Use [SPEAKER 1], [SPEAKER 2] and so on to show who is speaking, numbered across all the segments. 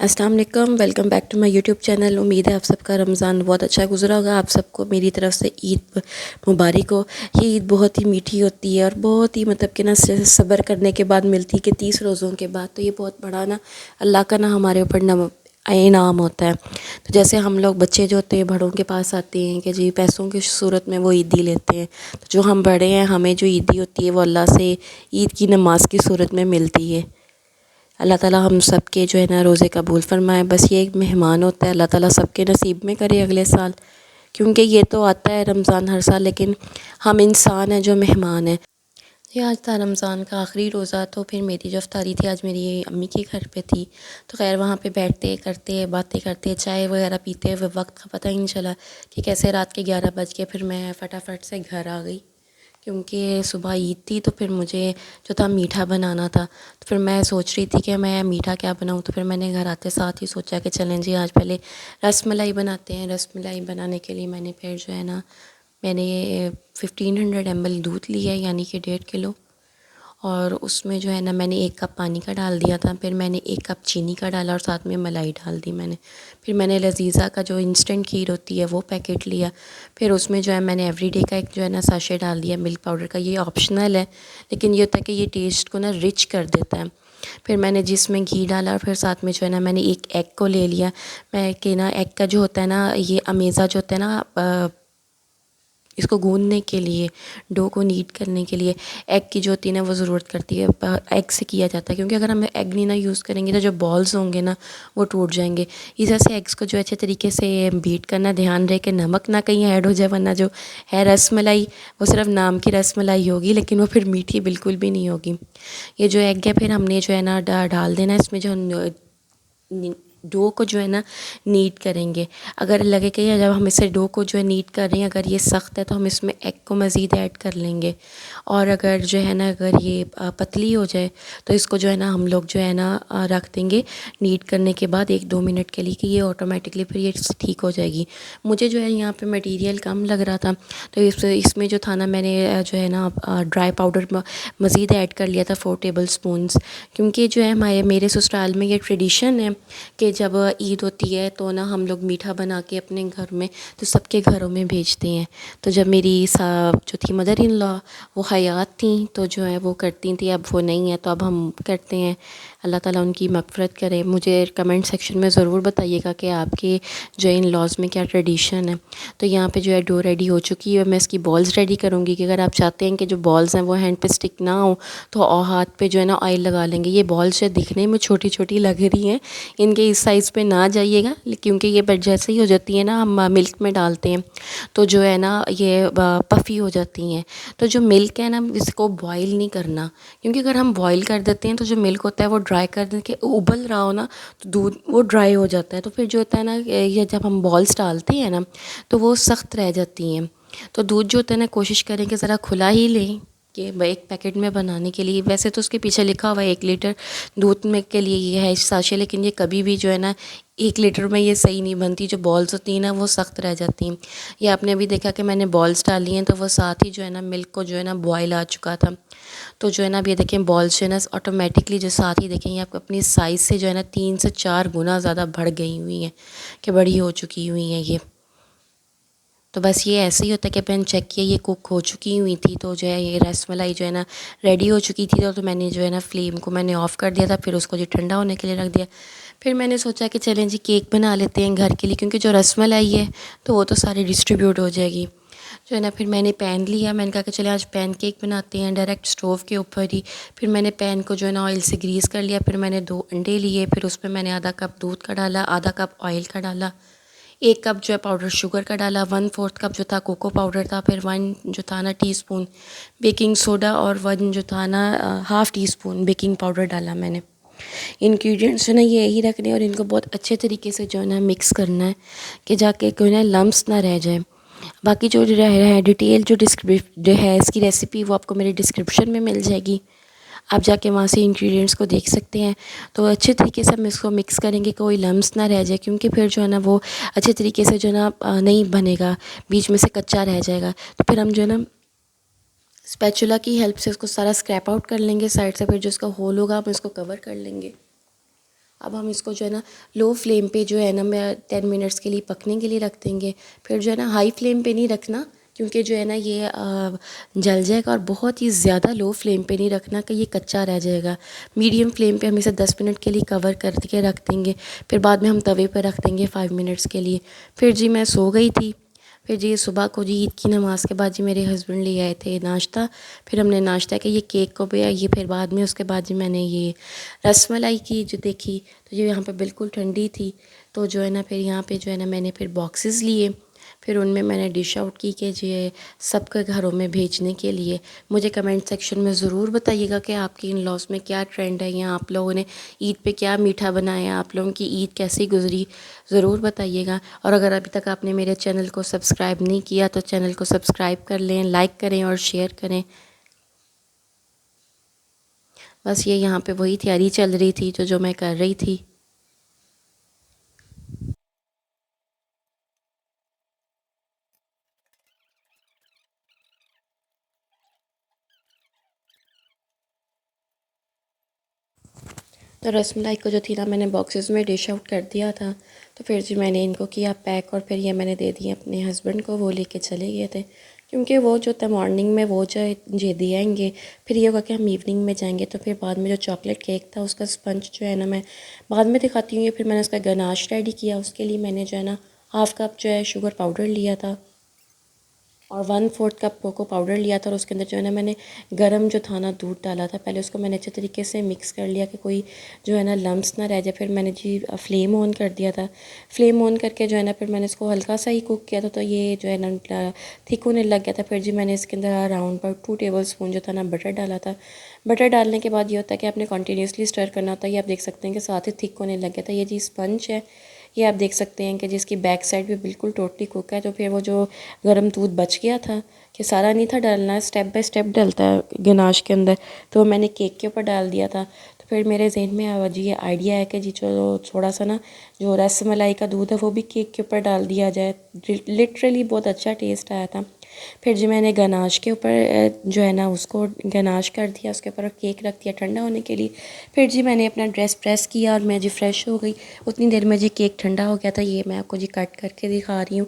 [SPEAKER 1] अस्सलाम वालेकुम, welcome back to my YouTube channel. उम्मीद है आप सबका रमज़ान बहुत अच्छा गुजरा होगा। आप सबको मेरी तरफ से ईद मुबारक हो। ये ईद बहुत ही मीठी होती है और बहुत ही मतलब कि ना सब्र करने के बाद मिलती है कि 30 रोज़ों के बाद। तो ये बहुत बड़ा ना अल्लाह का ना हमारे ऊपर ना इनाम होता है। तो जैसे हम लोग बच्चे जो होते हैं बड़ों के पास आते हैं कि जी पैसों की सूरत में वो ईदी लेते हैं। तो जो हम बड़े हैं हमें जो ईदी होती है वो अल्लाह से ईद की नमाज की सूरत में मिलती है। अल्लाह ताला हम सब के जो है ना रोज़े कबूल फ़रमाए। बस ये एक मेहमान होता है, अल्लाह ताला सबके नसीब में करे अगले साल, क्योंकि ये तो आता है रमज़ान हर साल, लेकिन हम इंसान हैं जो मेहमान हैं। ये आज था रमज़ान का आखिरी रोज़ा। तो फिर मेरी जो इफ्तारी थी आज मेरी अम्मी के घर पे थी। तो खैर वहाँ पे बैठते करते बातें करते चाय वगैरह पीते हुए वक्त का पता ही नहीं चला कि कैसे रात के 11 बज गए। फिर मैं फटाफट से घर आ गई, क्योंकि सुबह ईद थी। तो फिर मुझे जो था मीठा बनाना था। तो फिर मैं सोच रही थी कि मैं मीठा क्या बनाऊँ। तो फिर मैंने घर आते साथ ही सोचा कि चलें जी आज पहले रस मलाई बनाते हैं। रस मलाई बनाने के लिए मैंने फिर जो है ना मैंने 1500 ml दूध लिया है, यानी कि 1.5 किलो। और उसमें जो है ना मैंने 1 कप पानी का डाल दिया था। फिर मैंने 1 कप चीनी का डाला और साथ में मलाई डाल दी मैंने। फिर मैंने लजीज़ा का जो इंस्टेंट खीर होती है वो पैकेट लिया। फिर उसमें जो है मैंने एवरीडे का एक जो है ना साशे डाल दिया मिल्क पाउडर का। ये ऑप्शनल है, लेकिन ये होता है कि ये टेस्ट को ना रिच कर देता है। फिर मैंने जिसमें घी डाला और फिर साथ में जो है ना मैंने एक एग को ले लिया। मैं कि ना एग का जो होता है ना ये अमेज़ा जो होता है ना इसको गूँदने के लिए, डो को नीड करने के लिए एग की जो होती है ना वो ज़रूरत करती है। एग से किया जाता है, क्योंकि अगर हम एग नहीं ना यूज़ करेंगे तो जो बॉल्स होंगे ना वो टूट जाएंगे। इस वजह से एग्स को जो अच्छे तरीके से बीट करना, ध्यान रहे कि नमक ना कहीं ऐड हो जाए, वरना जो है रसमलाई वो सिर्फ नाम की रसमलाई होगी, लेकिन वो फिर मीठी बिल्कुल भी नहीं होगी। ये जो एग है फिर हमने जो है ना डाल देना इसमें। जो डो को जो है ना नीड करेंगे। अगर लगे कि जब हम इसे डो को जो है नीड कर रहे हैं अगर ये सख्त है तो हम इसमें एग को मज़ीद ऐड कर लेंगे। और अगर जो है ना अगर ये पतली हो जाए तो इसको जो है ना हम लोग जो है ना रख देंगे नीड करने के बाद 1-2 मिनट के लिए, कि ये ऑटोमेटिकली फिर ये ठीक हो जाएगी। मुझे जो है यहाँ पे मटेरियल कम लग रहा था, तो इसमें जो था ना मैंने जो है ना ड्राई पाउडर मज़ीद ऐड कर लिया था 4 टेबल स्पून्स। क्योंकि जो है मेरे ससुराल में ये ट्रेडिशन है कि जब ईद होती है तो ना हम लोग मीठा बना के अपने घर में तो सबके घरों में भेजते हैं। तो जब मेरी जो थी मदर इन लॉ वो हयात थी तो जो है वो करती थी, अब वो नहीं है तो अब हम करते हैं। अल्लाह ताला उनकी मग़फ़िरत करे। मुझे कमेंट सेक्शन में ज़रूर बताइएगा कि आपके जो इन लॉज़ में क्या ट्रेडिशन है। तो यहाँ पे जो है डो रेडी हो चुकी है। मैं इसकी बॉल्स रेडी करूँगी कि अगर आप चाहते हैं कि जो बॉल्स हैं वो हैंड पे स्टिक ना हो तो हाथ पे जो है ना ऑयल लगा लेंगे। ये बॉल्स जो दिखने में छोटी छोटी लग रही हैं, इनके इस साइज़ पे ना जाइएगा, क्योंकि ये बट जैसे ही हो जाती है ना हम मिल्क में डालते हैं तो जो है ना ये पफ़ी हो जाती हैं। तो जो मिल्क है ना इसको बॉईल नहीं करना, क्योंकि अगर हम बॉईल कर देते हैं तो जो मिल्क होता है वो ड्राई कर दे के उबल रहा हो ना तो दूध वो ड्राई हो जाता है। तो फिर जो होता है ना ये जब हम बॉल्स डालते हैं ना तो वो सख्त रह जाती हैं। तो दूध जो होता है ना कोशिश करें कि ज़रा खुला ही लें कि एक पैकेट में बनाने के लिए। वैसे तो उसके पीछे लिखा हुआ है 1 लीटर दूध में के लिए ये है साशे, लेकिन ये कभी भी जो है ना 1 लीटर में ये सही नहीं बनती। जो बॉल्स होती हैं ना वो सख्त रह जाती हैं। ये आपने अभी देखा कि मैंने बॉल्स डाली हैं तो वो साथ ही जो है ना मिल्क को जो है ना बॉयल आ चुका था। तो जो है ना अब ये देखें बॉल्स जो है ना ऑटोमेटिकली जो साथ ही देखें ये आपको अपनी साइज़ से जो है ना 3 से 4 गुना ज़्यादा बढ़ गई हुई हैं, कि बड़ी हो चुकी हुई हैं ये। तो बस ये ऐसे ही होता है कि अपन चेक किया ये कुक हो चुकी हुई थी। तो जो है ये रसमलाई जो है ना रेडी हो चुकी थी। तो मैंने जो है ना फ्लेम को मैंने ऑफ़ कर दिया था, फिर उसको जो ठंडा होने के लिए रख दिया। फिर मैंने सोचा कि चलें जी केक बना लेते हैं घर के लिए, क्योंकि जो रसमलाई है तो वो तो सारी डिस्ट्रीब्यूट हो जाएगी। जो है ना फिर मैंने पैन लिया, मैंने कहा कि चले आज पैन केक बनाते हैं डायरेक्ट स्टोव के ऊपर ही। फिर मैंने पैन को जो है ना ऑयल से ग्रीस कर लिया। फिर मैंने 2 अंडे लिए, फिर उसमें मैंने आधा कप दूध का डाला, आधा कप ऑयल का डाला, 1 कप जो है पाउडर शुगर का डाला, 1/4 कप जो था कोको पाउडर था, फिर 1 जो था ना टीस्पून बेकिंग सोडा और 1 जो था ना half tea spoon baking powder डाला मैंने। इंग्रेडिएंट्स जो है ना ये यही रखने और इनको बहुत अच्छे तरीके से जो है ना मिक्स करना है कि जाके कोई ना लम्स ना रह जाए। बाकी जो है डिटेल जो है इसकी रेसिपी वो आपको मेरे डिस्क्रिप्शन में मिल जाएगी, आप जाके वहाँ से इंग्रेडिएंट्स को देख सकते हैं। तो अच्छे तरीके से हम इसको मिक्स करेंगे, कोई लम्स ना रह जाए, क्योंकि फिर जो है ना वो अच्छे तरीके से जो है ना नहीं बनेगा, बीच में से कच्चा रह जाएगा। तो फिर हम जो है ना स्पैचुला की हेल्प से उसको सारा स्क्रैप आउट कर लेंगे साइड से। फिर जो इसका होल होगा हम इसको कवर कर लेंगे। अब हम इसको जो है ना लो फ्लेम पे जो है ना मैं 10 मिनट्स के लिए पकने के लिए रख देंगे। फिर जो है ना हाई फ्लेम पे नहीं रखना, क्योंकि जो है ना ये जल जाएगा, और बहुत ही ज़्यादा लो फ्लेम पे नहीं रखना कि ये कच्चा रह जाएगा। मीडियम फ्लेम पे हम इसे 10 मिनट के लिए कवर करके रख देंगे। फिर बाद में हम तवे पर रख देंगे 5 मिनट्स के लिए। फिर जी मैं सो गई थी। फिर जी सुबह को जी ईद की नमाज़ के बाद जी मेरे हस्बैंड ले आए थे नाश्ता। फिर हमने नाश्ता किया, ये केक को भी ये फिर बाद में उसके बाद जी मैंने ये रसमलाई की जो देखी, तो ये यहाँ पे बिल्कुल ठंडी थी। तो जो है ना फिर यहाँ पे जो है ना मैंने फिर बॉक्सेस लिए। फिर उनमें मैंने डिश आउट की कि जो सबके घरों में भेजने के लिए। मुझे कमेंट सेक्शन में ज़रूर बताइएगा कि आपकी इन लॉस में क्या ट्रेंड है, या आप लोगों ने ईद पे क्या मीठा बनाया, आप लोगों की ईद कैसी गुजरी, ज़रूर बताइएगा। और अगर अभी तक आपने मेरे चैनल को सब्सक्राइब नहीं किया तो चैनल को सब्सक्राइब कर लें, लाइक करें और शेयर करें। बस ये यहाँ पे वही तैयारी चल रही थी जो मैं कर रही थी। तो रसमलाई को जो थी ना मैंने बॉक्सेस में डिश आउट कर दिया था। तो फिर जी मैंने इनको किया पैक, और फिर ये मैंने दे दिए अपने हस्बैंड को, वो लेके चले गए थे। क्योंकि वो जो था मॉर्निंग में वो जो ये दिए आएंगे, फिर ये होगा कि हम इवनिंग में जाएंगे। तो फिर बाद में जो चॉकलेट केक था उसका स्पंज जो है ना मैं बाद में दिखाती हूँ। ये फिर मैंने उसका गनाश रेडी किया। उसके लिए मैंने जो है ना हाफ़ कप जो है शुगर पाउडर लिया था, और 1/4 कप कोको पाउडर लिया था। और उसके अंदर जो है ना मैंने गरम जो था ना दूध डाला था। पहले उसको मैंने अच्छे तरीके से मिक्स कर लिया कि कोई जो है ना लम्स ना रह जाए। फिर मैंने जी फ्लेम ऑन कर दिया था। फ्लेम ऑन करके जो है ना फिर मैंने इसको हल्का सा ही कुक किया था, तो ये जो है ना थिक होने लग गया था। फिर जी मैंने इसके अंदर अराउंड पर 2 टेबल स्पून जो था ना बटर डाला था। बटर डालने के बाद ये होता है कि आपने कंटिन्यूसली स्टर करना होता है। ये आप देख सकते हैं कि साथ ही थिक होने लग गया था। ये जी स्पंज है, ये आप देख सकते हैं कि जिसकी बैक साइड भी बिल्कुल टोटली कुक है। तो फिर वो जो गर्म दूध बच गया था, कि सारा नहीं था डालना, स्टेप बाय स्टेप डलता है गनाश के अंदर, तो मैंने केक के ऊपर डाल दिया था। तो फिर मेरे जहन में आया जी ये आइडिया है कि जी चलो थोड़ा सा ना जो रस मलाई का दूध है वो भी केक के ऊपर डाल दिया जाए। लिटरली बहुत अच्छा टेस्ट आया था। फिर जी मैंने गनाश के ऊपर जो है ना उसको गनाश कर दिया, उसके ऊपर केक रख दिया ठंडा होने के लिए। फिर जी मैंने अपना ड्रेस प्रेस किया और मैं जी फ्रेश हो गई। उतनी देर में जी केक ठंडा हो गया था। ये मैं आपको जी कट करके दिखा रही हूँ।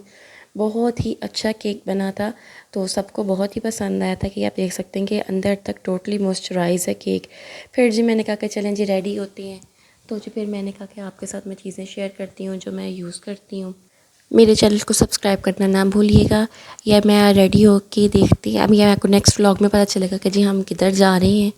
[SPEAKER 1] बहुत ही अच्छा केक बना था, तो सबको बहुत ही पसंद आया था। कि आप देख सकते हैं कि अंदर तक टोटली मॉइस्चराइज है केक। फिर जी मैंने कहा कि चलें जी रेडी होती हैं। तो जी फिर मैंने कहा कि आपके साथ मैं चीज़ें शेयर करती हूँ जो मैं यूज़ करती हूँ। मेरे चैनल को सब्सक्राइब करना ना भूलिएगा। या मैं रेडी होके देखती अब या आपको नेक्स्ट व्लॉग में पता चलेगा कि जी हम किधर जा रहे हैं।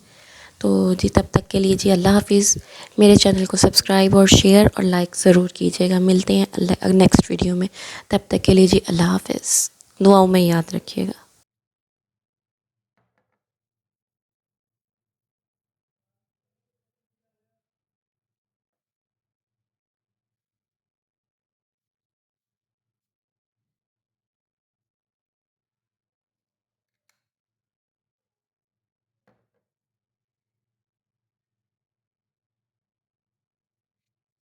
[SPEAKER 1] तो जी तब तक के लिए जी अल्लाह हाफिज़। मेरे चैनल को सब्सक्राइब और शेयर और लाइक ज़रूर कीजिएगा। मिलते हैं नेक्स्ट वीडियो में। तब तक के लिए जी अल्लाह हाफिज़। दुआओं में याद रखिएगा।